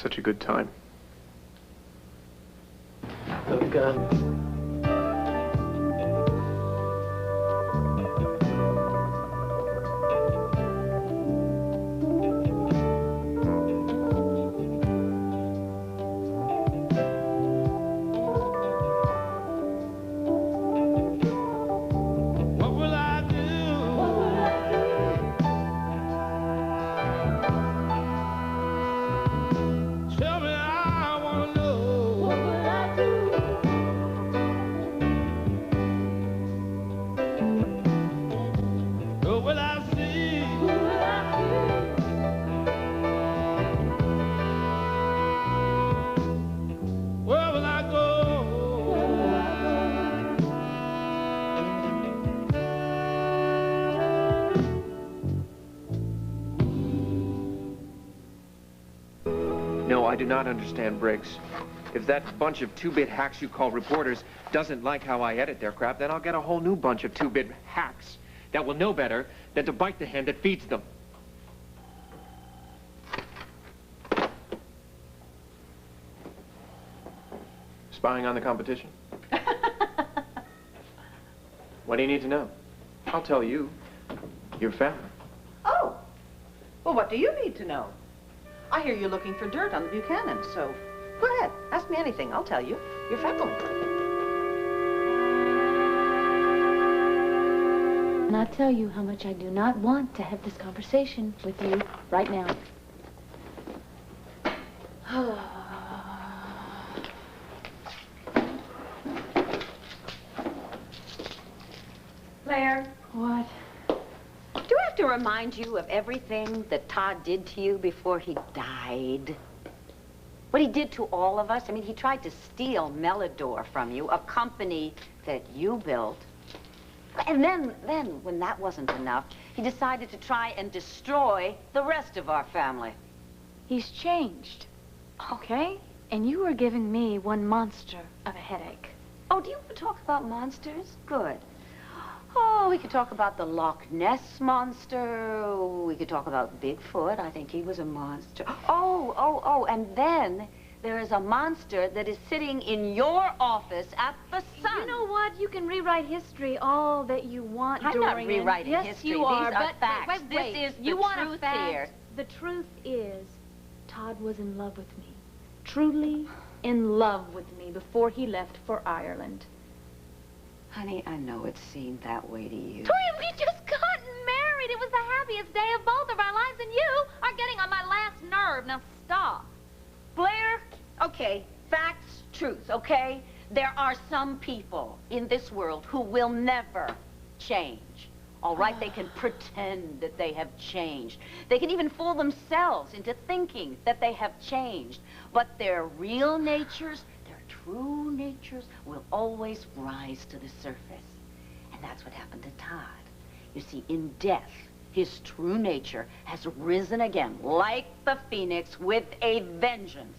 such a good time. Look, No, I do not understand, Briggs. If that bunch of two-bit hacks you call reporters doesn't like how I edit their crap, then I'll get a whole new bunch of two-bit hacks that will know better than to bite the hand that feeds them. Spying on the competition? What do you need to know? I'll tell you. Your family. Oh. Well, what do you need to know? I hear you're looking for dirt on the Buchanans, so go ahead. Ask me anything. I'll tell you. Your family. And I'll tell you how much I do not want to have this conversation with you right now. Blair. What? Do I have to remind you of everything that Todd did to you before he died? What he did to all of us? I mean, he tried to steal Melodor from you, a company that you built. And then, when that wasn't enough, he decided to try and destroy the rest of our family. He's changed, okay? And you were giving me one monster of a headache. Oh, do you want to talk about monsters? Good. Oh, we could talk about the Loch Ness Monster. We could talk about Bigfoot. I think he was a monster. Oh, and then there is a monster that is sitting in your office at the Sun. You know what? You can rewrite history all that you want, I'm Dorian. not rewriting yes, history. You are, These are but facts. Wait. This is you the want truth a fact? here. The truth is, Todd was in love with me. Truly in love with me before he left for Ireland. Honey, I know it seemed that way to you. Dorian, we just gotten married. It was the happiest day of both of our lives, and you are getting on my last nerve. Now stop. Blair, okay, facts, truth, okay? There are some people in this world who will never change. All right, they can pretend that they have changed. They can even fool themselves into thinking that they have changed. But their real natures, their true natures, will always rise to the surface. And that's what happened to Todd. You see, in death, his true nature has risen again, like the phoenix, with a vengeance.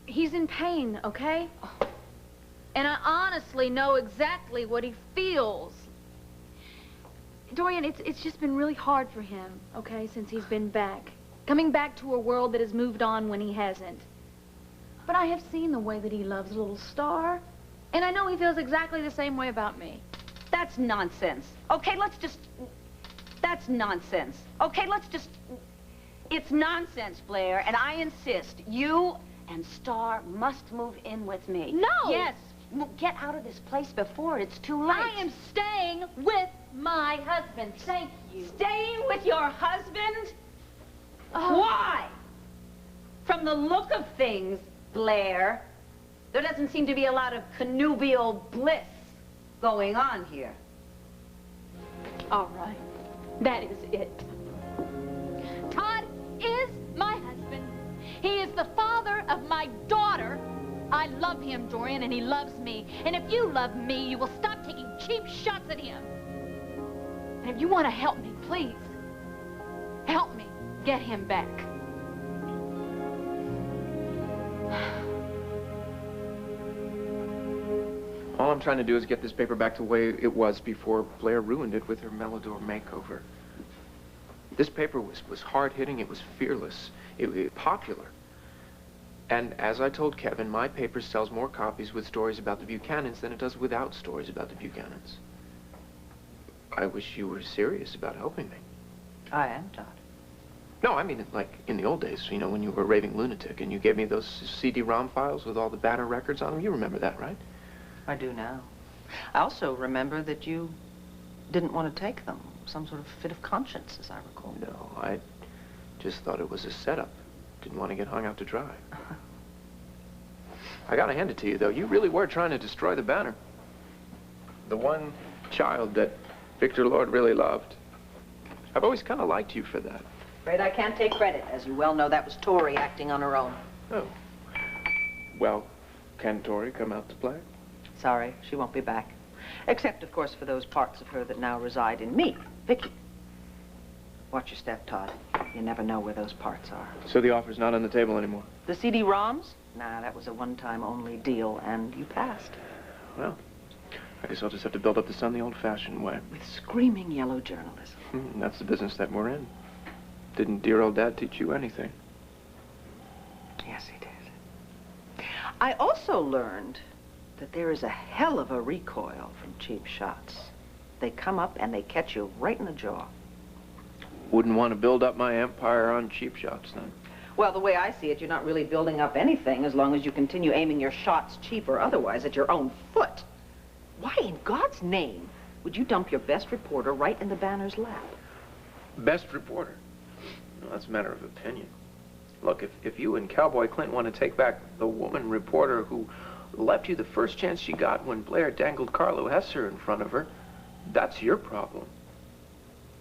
He's in pain, okay? And I honestly know exactly what he feels. Dorian, it's just been really hard for him, okay, since he's been back. Coming back to a world that has moved on when he hasn't. But I have seen the way that he loves little Star, and I know he feels exactly the same way about me. That's nonsense. Okay, that's nonsense. Okay, it's nonsense, Blair, and I insist you and Star must move in with me. No! Yes, get out of this place before it's too late. I am staying with my husband. Thank you. Staying with your husband? Oh. Why? From the look of things, Blair, there doesn't seem to be a lot of connubial bliss going on here. All right. That is it. Todd is my husband. He is the father of my daughter. I love him, Dorian, and he loves me. And if you love me, you will stop taking cheap shots at him. And if you want to help me, please, help me get him back. All I'm trying to do is get this paper back to the way it was before Blair ruined it with her Melodor makeover. This paper was hard-hitting, it was fearless. popular. And as I told Kevin, my paper sells more copies with stories about the Buchanans than it does without stories about the Buchanans. I wish you were serious about helping me. I am, Todd. No, I mean, like, in the old days, you know, when you were a raving lunatic and you gave me those CD-ROM files with all the banner records on them. You remember that, right? I do now. I also remember that you didn't want to take them. Some sort of fit of conscience, as I recall. No, I just thought it was a setup. Didn't want to get hung out to dry. I gotta hand it to you, though. You really were trying to destroy the banner. The one child that Victor Lord really loved. I've always kind of liked you for that. Afraid I can't take credit. As you well know, that was Tori acting on her own. Oh. Well, can Tori come out to play? Sorry, she won't be back. Except, of course, for those parts of her that now reside in me, Vicki. Watch your step, Todd. You never know where those parts are. So the offer's not on the table anymore? The CD-ROMs? Nah, that was a one-time only deal, and you passed. Well, I guess I'll just have to build up the Sun the old-fashioned way. With screaming yellow journalism. That's the business that we're in. Didn't dear old Dad teach you anything? Yes, he did. I also learned that there is a hell of a recoil from cheap shots. They come up and they catch you right in the jaw. Wouldn't want to build up my empire on cheap shots, then. Well, the way I see it, you're not really building up anything as long as you continue aiming your shots, cheap or otherwise, at your own foot. Why in God's name would you dump your best reporter right in the banner's lap? Best reporter? No, that's a matter of opinion. Look, if you and Cowboy Clint want to take back the woman reporter who left you the first chance she got when Blair dangled Carlo Hesser in front of her, that's your problem.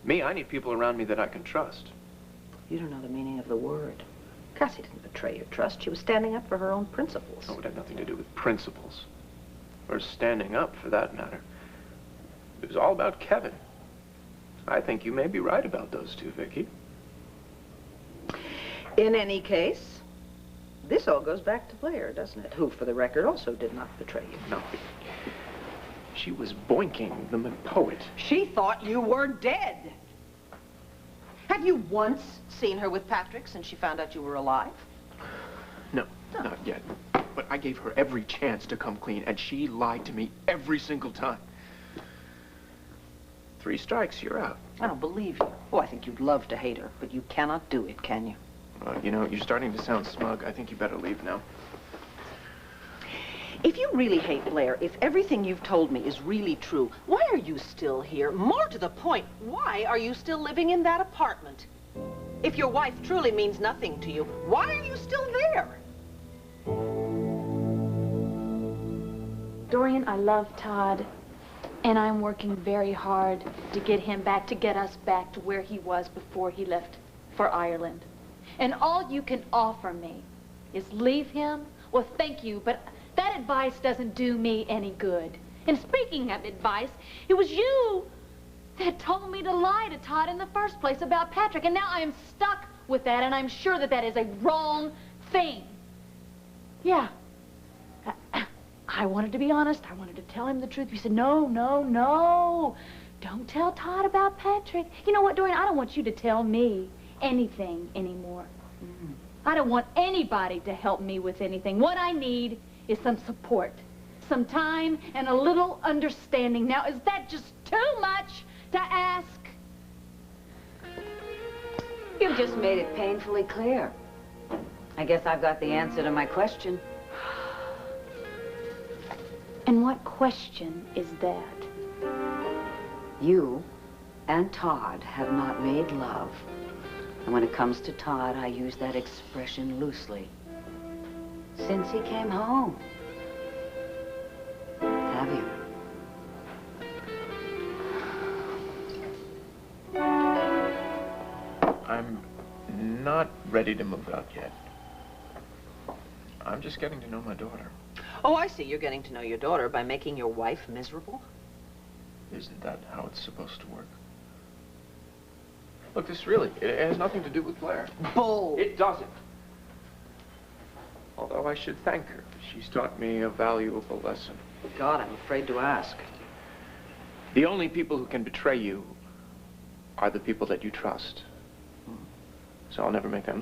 Me, I need people around me that I can trust. You don't know the meaning of the word. Cassie didn't betray your trust. She was standing up for her own principles. Oh, it had nothing to do with principles. Or standing up, for that matter. It was all about Kevin. I think you may be right about those two, Vicki. In any case, this all goes back to Blair, doesn't it? Who, for the record, also did not betray you. No. She was boinking the poet. She thought you were dead. Have you once seen her with Patrick since she found out you were alive? No, not yet. But I gave her every chance to come clean, and she lied to me every single time. 3 strikes, you're out. I don't believe you. Oh, I think you'd love to hate her, but you cannot do it, can you? You know, you're starting to sound smug. I think you better leave now. If you really hate Blair, if everything you've told me is really true, why are you still here? More to the point, why are you still living in that apartment? If your wife truly means nothing to you, why are you still there? Dorian, I love Todd, and I'm working very hard to get him back, to get us back to where he was before he left for Ireland. And all you can offer me is leave him? Well, thank you, but that advice doesn't do me any good. And speaking of advice, it was you that told me to lie to Todd in the first place about Patrick, and now I am stuck with that, and I'm sure that that is a wrong thing. Yeah. I wanted to be honest. I wanted to tell him the truth. You said, no, no, no. Don't tell Todd about Patrick. You know what, Dorian? I don't want you to tell me anything anymore. I don't want anybody to help me with anything. What I need is some support, some time, and a little understanding. Now, is that just too much to ask? You've just made it painfully clear. I guess I've got the answer to my question. And what question is that? You and Todd have not made love. And when it comes to Todd, I use that expression loosely. Since he came home. Have you? I'm not ready to move out yet. I'm just getting to know my daughter. Oh, I see. You're getting to know your daughter by making your wife miserable? Isn't that how it's supposed to work? Look, this really, it has nothing to do with Blair. Bull! It doesn't. Although I should thank her. She's taught me a valuable lesson. God, I'm afraid to ask. The only people who can betray you are the people that you trust. So I'll never make that